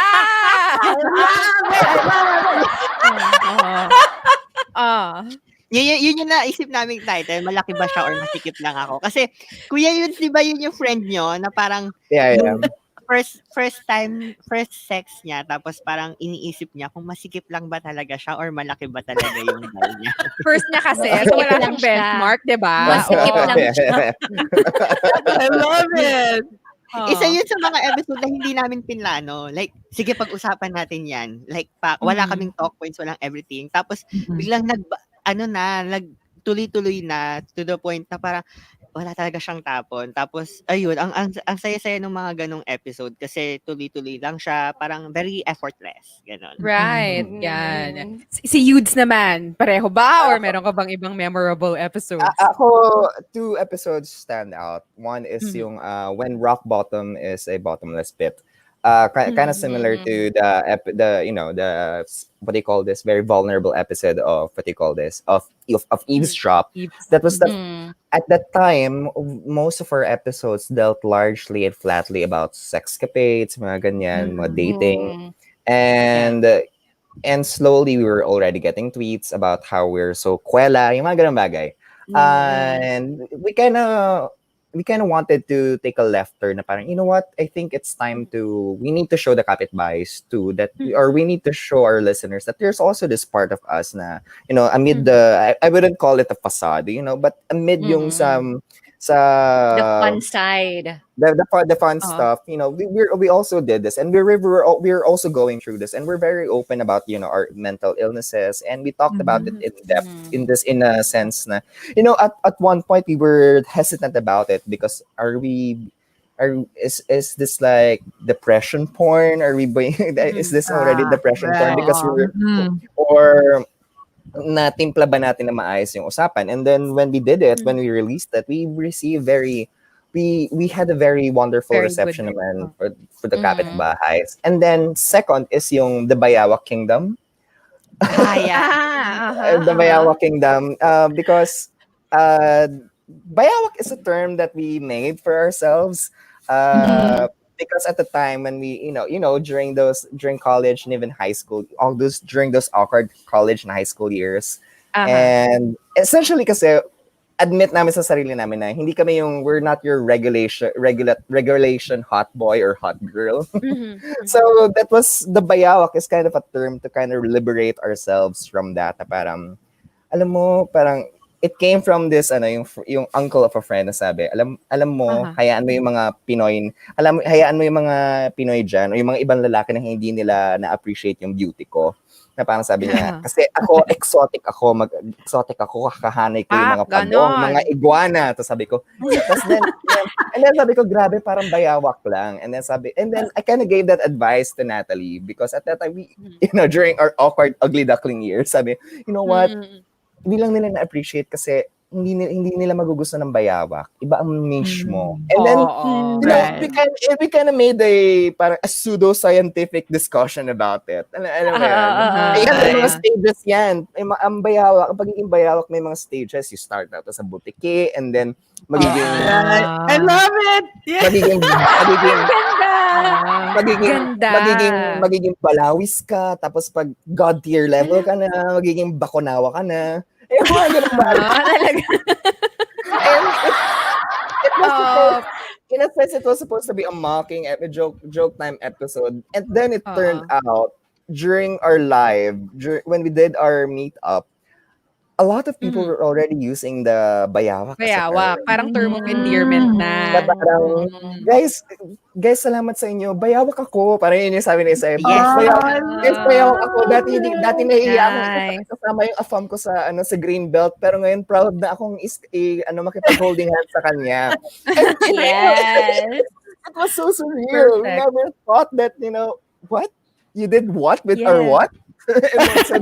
Oo. Ah. Yun yung naisip naming title, malaki ba siya or masikip lang ako? Kasi kuya yun, 'di ba yun yung friend nyo na parang Yeah, yeah. yung first sex niya tapos parang iniisip niya kung masikip lang ba talaga siya or malaki ba talaga yung bal niya. First niya kasi, so Masikip wala lang siyang siya. benchmark, di ba? Masikip Oo. lang siya. I love it. Oo. Isa yun sa mga episode na hindi namin pinlano. Like, sige, pag-usapan natin yan. Like, wala kaming talk points, walang everything. Tapos, biglang tuloy-tuloy na to the point na parang wala talaga siyang tapon. Tapos, ayun, ang saya-saya ng mga ganong episode kasi tuloy-tuloy lang siya. Parang very effortless. Ganon. Right, Mm. yan. Si Yudes naman, pareho ba? Or meron ka bang ibang memorable episodes? Ako, 2 episodes stand out. One is Mhm. yung when rock bottom is a bottomless pit. Kind of similar to the what do you call this very vulnerable episode of what do you call this of eavesdrop. Eves. That was Mm. at that time, most of our episodes dealt largely and flatly about sexcapades, mga ganyan, mga dating, Mm. and slowly we were already getting tweets about how we're so kwela, yung mga ganun bagay. And we kind of wanted to take a left turn na parang, you know what, I think it's time we need to show the kapitbahays too or we need to show our listeners that there's also this part of us na, amid I wouldn't call it a facade, but amid yung The fun side. the fun stuff, we also did this, and we're also going through this, and we're very open about our mental illnesses, and we talked about it in depth in a sense na at one point we were hesitant about it because is this like depression porn? Are we being is this already depression porn Right. because we're Mm. or natimpla ba natin na maayos yung usapan? And then when we did it, when we released that, we received we had a very wonderful Very good. reception naman for the Mhm. kapitbahays. And then second is yung the Bayawak Kingdom. Yeah. The Bayawak Kingdom because uh, Bayawak is a term that we made for ourselves because at the time when we during college and even high school, all those during those awkward college and high school years, and essentially kasi admit namin sa sarili namin na hindi kami we're not your regulation hot boy or hot girl. So that was the Bayawak is kind of a term to kind of liberate ourselves from that. Na parang, alam mo, parang it came from this yung uncle of a friend na sabi, alam mo, hayaan mo yung mga Pinoy, hayaan mo yung mga Pinoy diyan o yung mga ibang lalaki na hindi nila na-appreciate yung beauty ko. Na parang sabi niya, kasi ako exotic ako, kakahanay ko yung mga pagong, mga iguana. Tapos sabi ko, and then sabi ko, grabe, parang bayawak lang. And then I kind of gave that advice to Natalie because at that time, during our awkward, ugly duckling years, sabi, you know what, hindi lang nila na-appreciate kasi hindi nila magugustuhan ng bayawak. Iba ang niche mo. And then, we kind of made a pseudo-scientific discussion about it. Alam mo yan? May mga stages yan. Ang bayawak, ang pagiging bayawak, may mga stages. You start out as a butiki and then magiging... I love it! Yeah. magiging balawis ka, tapos pag God tier level ka na, magiging bakunawa ka na. Eh, mga ganun ba? And in a sense, it was supposed to be a mocking joke time episode. And then it turned out, during our live, when we did our meetup, a lot of people were already using the bayawak as a term. Parang term of endearment na. Na parang, guys, salamat sa inyo. Bayawak ako. Parang yun yung sabi ni Isay. Bayawak ako. Dati nahihiya ako kasama yung afam ko sa sa green belt. Pero ngayon, proud na akong makipag-holding hands sa kanya. Yes. It was so surreal. We never thought that, what? You did what with our what? So,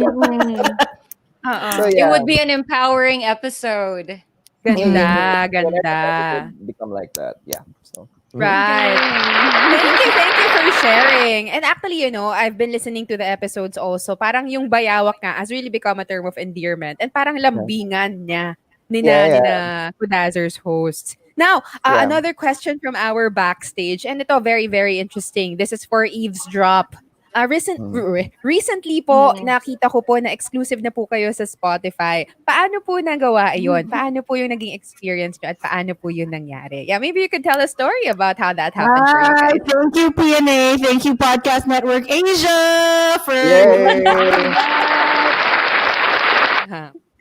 It would be an empowering episode. Ganda. It would become like that. Yeah. So. Right. Thank you for sharing. And actually, I've been listening to the episodes also. Parang yung bayawak nga has really become a term of endearment. And parang lambingan niya nina Kudazzers hosts. Now, another question from our backstage. And ito, very, very interesting. This is for Eavesdrop. Recently po, nakita ko po na exclusive na po kayo sa Spotify. Paano po nagawa yun? Paano po yung naging experience nyo at paano po yun nangyari? Yeah, maybe you could tell a story about how that happened for you guys. Thank you, PNA. Thank you, Podcast Network Asia, for...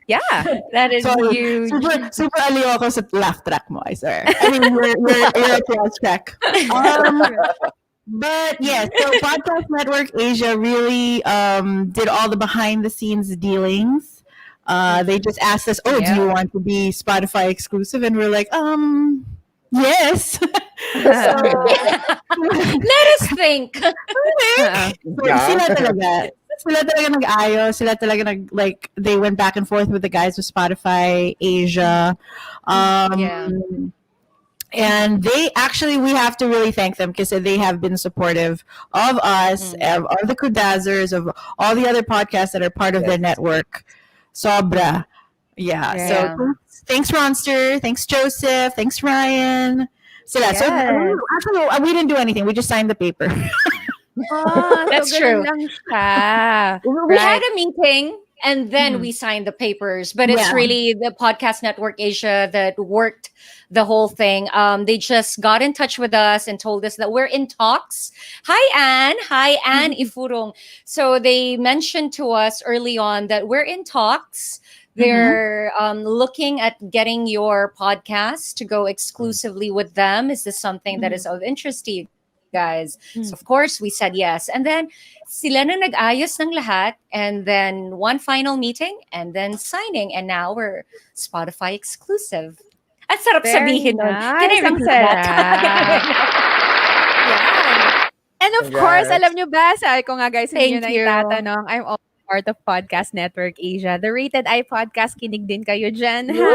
Yeah. That is huge. Super aliw ako sa laugh track mo, I swear. I mean, you're a applause track. But yes, so Podcast Network Asia really did all the behind the scenes dealings. They just asked us, do you want to be Spotify exclusive? And we're like, yes. Let us think. Sila talaga nag-ayos. Sila talaga they went back and forth with the guys with Spotify Asia. And they actually, we have to really thank them because they have been supportive of us, of the Kudazzers, of all the other podcasts that are part of their network. Sobra. Yeah. So thanks, Ronster. Thanks, Joseph. Thanks, Ryan. Sila. So actually, we didn't do anything. We just signed the paper. That's true. We had a meeting. And then we signed the papers. But it's really the Podcast Network Asia that worked the whole thing. They just got in touch with us and told us that we're in talks. Hi, Anne Ifurong. So they mentioned to us early on that we're in talks. They're looking at getting your podcast to go exclusively with them. Is this something that is of interest to you guys? So of course we said yes. And then sila na nag-ayos ng lahat, and then one final meeting, and then signing, and now we're Spotify exclusive. Ang sarap Very sabihin nun. Can I nice. Ang repeat that? sarap. Yan. And of course, Congrats. alam nyo ba, sabi ko nga guys, hindi nyo Thank na you. itatanong, I'm also part of Podcast Network Asia. The Rated I Podcast, kinig din kayo dyan, ha?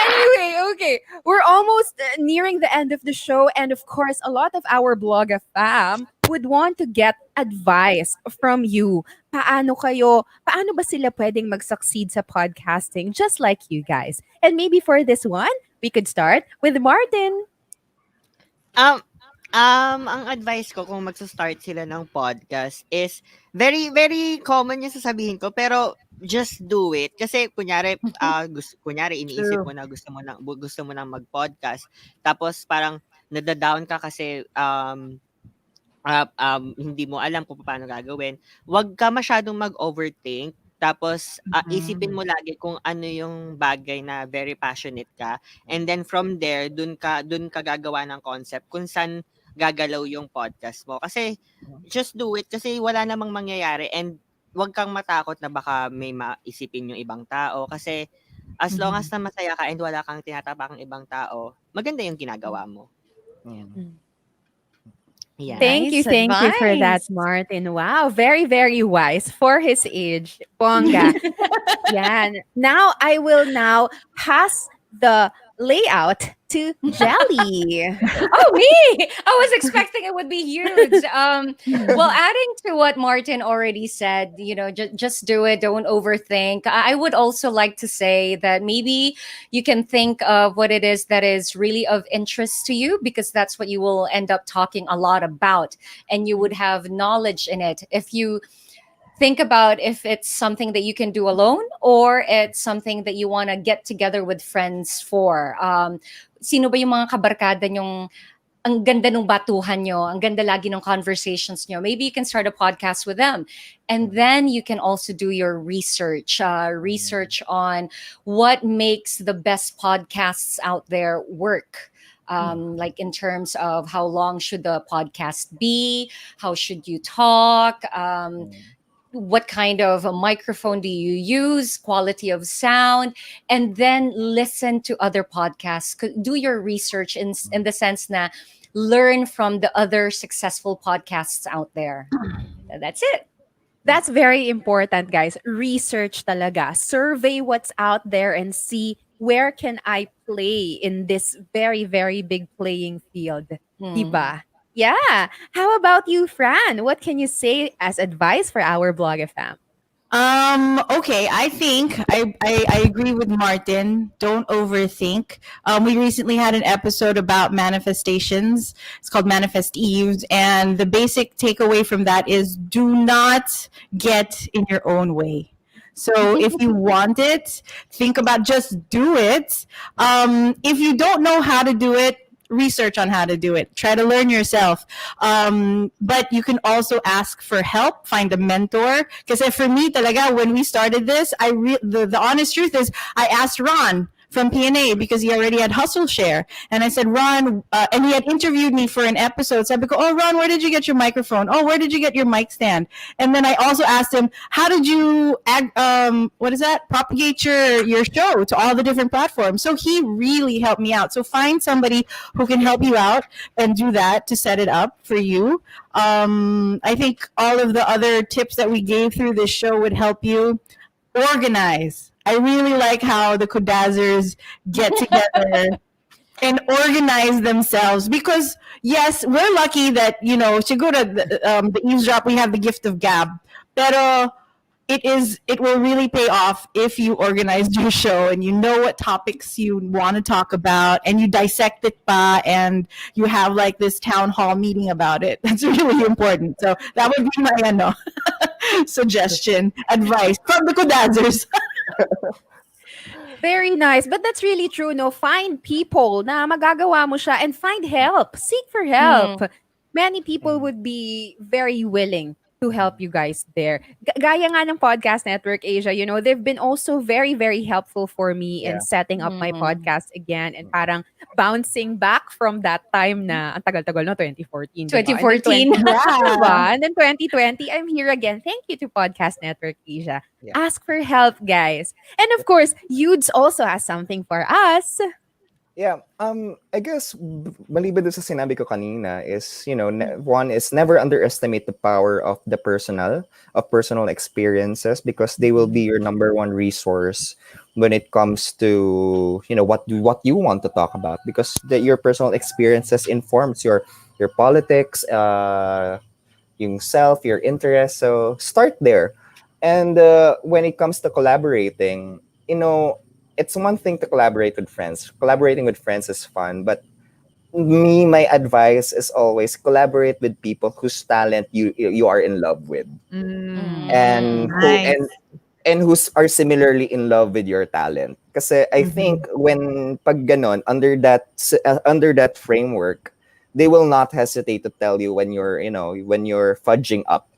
Anyway, okay. We're almost nearing the end of the show. And of course, a lot of our blog fam would want to get advice from you. Paano ba sila pwedeng mag-succeed sa podcasting just like you guys? And maybe for this one, we could start with Martin. Um, ang advice ko kung magsa-start sila ng podcast is very, very common yung sasabihin ko, pero just do it. Kasi kunyari iniisip mo na gusto mo nang mag-podcast, tapos parang nada-down ka kasi hindi mo alam kung paano gagawin. Huwag ka masyadong mag-overthink. Tapos isipin mo lagi kung ano yung bagay na very passionate ka, and then from there dun ka gagawa ng concept kung saan gagalaw yung podcast mo. Kasi just do it, kasi wala namang mangyayari, and wag kang matakot na baka may maisipin yung ibang tao, kasi as long as na masaya ka and wala kang tinatapakang ibang tao, maganda yung ginagawa mo. Yeah. Thank you for that, advice. Martin. Wow, very, very wise for his age. Bongga. Yan. Now, I will now pass the layout to Jelly. Oh, me! I was expecting it would be huge. Well, adding to what Martin already said, just do it. Don't overthink. I would also like to say that maybe you can think of what it is that is really of interest to you, because that's what you will end up talking a lot about, and you would have knowledge in it. If you think about if it's something that you can do alone or it's something that you want to get together with friends for. Sino ba yung mga kabarkada nyong ang ganda ng batuhan nyo, ang ganda lagi ng conversations nyo? Maybe you can start a podcast with them. And then you can also do your research on what makes the best podcasts out there work. Like in terms of how long should the podcast be? How should you talk? What kind of a microphone do you use, quality of sound, and then listen to other podcasts. Do your research in the sense na learn from the other successful podcasts out there. That's it. That's very important, guys. Research talaga. Survey what's out there and see where can I play in this very, very big playing field. Diba? Yeah. How about you, Fran? What can you say as advice for our Blog FM? Okay, I think I agree with Martin. Don't overthink. We recently had an episode about manifestations. It's called Manifest Eves, and the basic takeaway from that is do not get in your own way. So if you want it, think about just do it. If you don't know how to do it, research on how to do it. Try to learn yourself. But you can also ask for help, find a mentor. Because for me, talaga, when we started this, the honest truth is I asked Ron from PNA because he already had Hustle Share. And I said, Ron, and he had interviewed me for an episode. So I go, oh, Ron, where did you get your microphone? Oh, where did you get your mic stand? And then I also asked him, how did you, propagate your show to all the different platforms? So he really helped me out. So find somebody who can help you out and do that to set it up for you. I think all of the other tips that we gave through this show would help you organize. I really like how the Kudazzers get together and organize themselves because, yes, we're lucky that, siguro the eavesdrop, we have the gift of gab. Pero it will really pay off if you organize your show and you know what topics you want to talk about and you dissect it pa and you have like this town hall meeting about it. That's really important. So that would be my suggestion, advice from the Kudazzers. Very nice. But that's really true, no? Find people na magagawa mo siya and find help. Seek for help. Many people would be very willing to help you guys there. Gaya nga ng Podcast Network Asia, they've been also very, very helpful for me in Yeah. setting up my Mm. podcast again and parang bouncing back from that time na, ang tagal-tagal no, 2014, di ba? And then 2014. diba? And then 2020, I'm here again. Thank you to Podcast Network Asia. Yeah. Ask for help, guys. And of course, Yudes also has something for us. Yeah, I guess maliban dun sa sinabi ko kanina is, one is never underestimate the power of personal experiences, because they will be your number one resource when it comes to, what you want to talk about, because your personal experiences informs your politics, yung self, your interests. So start there. And when it comes to collaborating, it's one thing to collaborate with friends. Collaborating with friends is fun, but my advice is always collaborate with people whose talent you are in love with, and who Nice. and who are similarly in love with your talent. Kasi I think when pag ganon, under that framework, they will not hesitate to tell you when you're fudging up.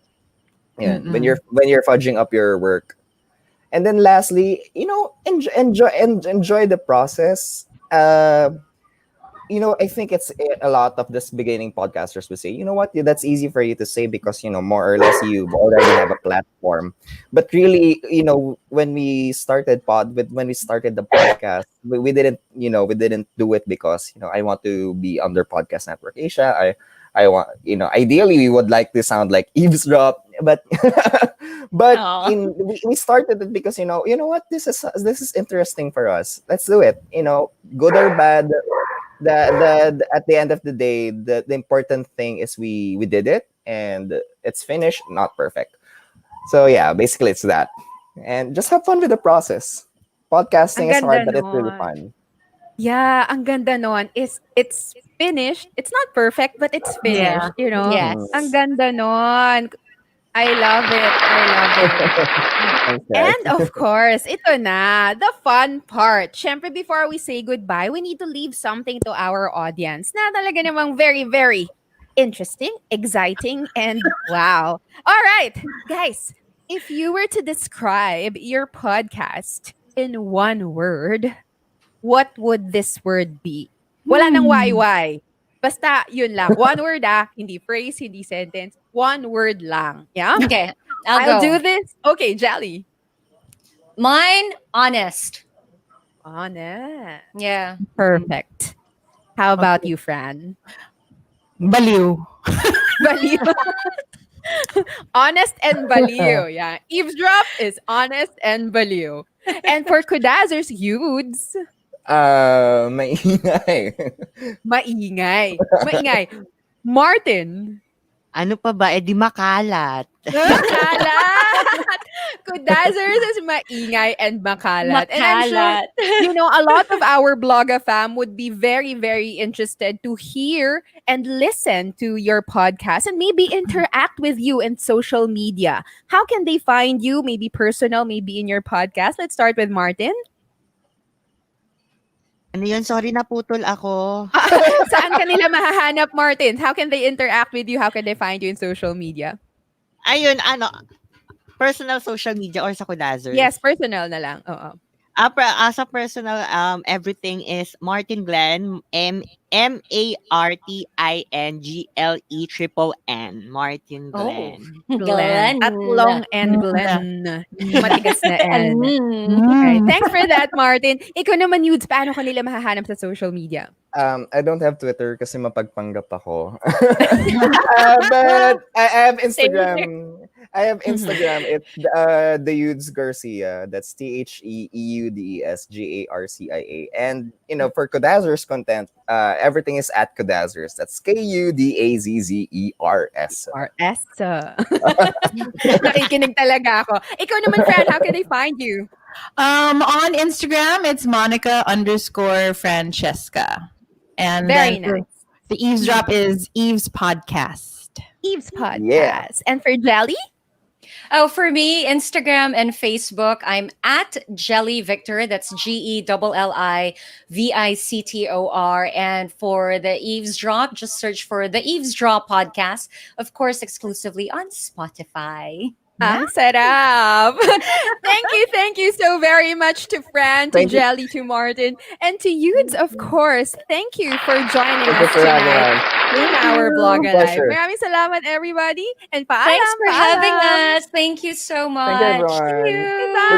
Yeah, when you're fudging up your work. And then lastly, enjoy the process. I think it's a lot of this beginning podcasters would say, what, that's easy for you to say because, more or less you already have a platform. But really, when we started the podcast, we didn't do it because, I want to be under Podcast Network Asia. I want, ideally we would like to sound like eavesdrop, but but Aw. we started it because, what, this is interesting for us. Let's do it. Good or bad, the at the end of the day, the important thing is we did it, and it's finished, not perfect. So yeah, basically it's that. And just have fun with the process. Podcasting Ang is hard, ganda but it's really nun. fun. Yeah, ang ganda nun is it's finished. It's not perfect, but it's finished, Yes. Ang ganda nun. I love it. I love it. Thanks, guys. And of course, ito na, the fun part. Syempre, before we say goodbye, we need to leave something to our audience na talaga namang very, very interesting, exciting, and wow. All right, guys, if you were to describe your podcast in one word, what would this word be? Wala nang why. Basta yun lang. One word hindi phrase, hindi sentence. One word lang. Yeah? Okay, I'll I'll go. do this. Okay, Jelly. Mine, honest. Honest. Yeah. Perfect. How about you, Fran? Baliw. Baliw. Honest and baliw. Yeah. Eavesdrop is honest and baliw. And for Kudazzers, Yudes, Maingay. maingay. Maingay. Martin. Ano pa ba? Eh di makalat. Makalat. Kudazzers is maingay and makalat. And I'm sure, Makalat. a lot of our Blogga fam would be very, very interested to hear and listen to your podcast and maybe interact with you in social media. How can they find you? Maybe personal, maybe in your podcast. Let's start with Martin. Ano yun? Sorry, naputol ako. Saan kanila mahahanap, Martin? How can they interact with you? How can they find you in social media? Ayun, personal social media or sa Kudazzers? Yes, personal na lang. Oo. As a personal, everything is Martin Glenn, MartinGlenn, Martin Glenn. Glenn. Tatlong and Glenn. Matigas na N. Mm. Okay. Thanks for that, Martin. Ikaw naman, Yudes, paano kanila mahahanap sa social media? I don't have Twitter kasi mapagpanggap ako. But I have Instagram. It's the Yudes Garcia. That's TheEudsGarcia. And for Kudazzers content, everything is at Kudazzers. That's Kudazzers. RS. Nakikinig talaga ako. Ikaw naman, Fran, how can they find you? On Instagram, it's Monica_Francesca. And Very then nice. the eavesdrop is Eve's Podcast. Eve's podcast. Yeah. And for Jelly? Oh, for me, Instagram and Facebook, I'm at Jelly Victor. That's GELLIVICTOR. And for the Eavesdrop, just search for the Eavesdrop podcast, of course, exclusively on Spotify. Ah, sarap. Thank you so very much to Fran, to Thank you. Jelly, to Martin, and to Yudes, of course. Thank you for joining Thank you us for having tonight us. in our Blog Alive. Pleasure. Maraming salamat, everybody. And Thanks paalam, for having paalam. us. Thank you so Thank you, much. See everyone. you. Goodbye.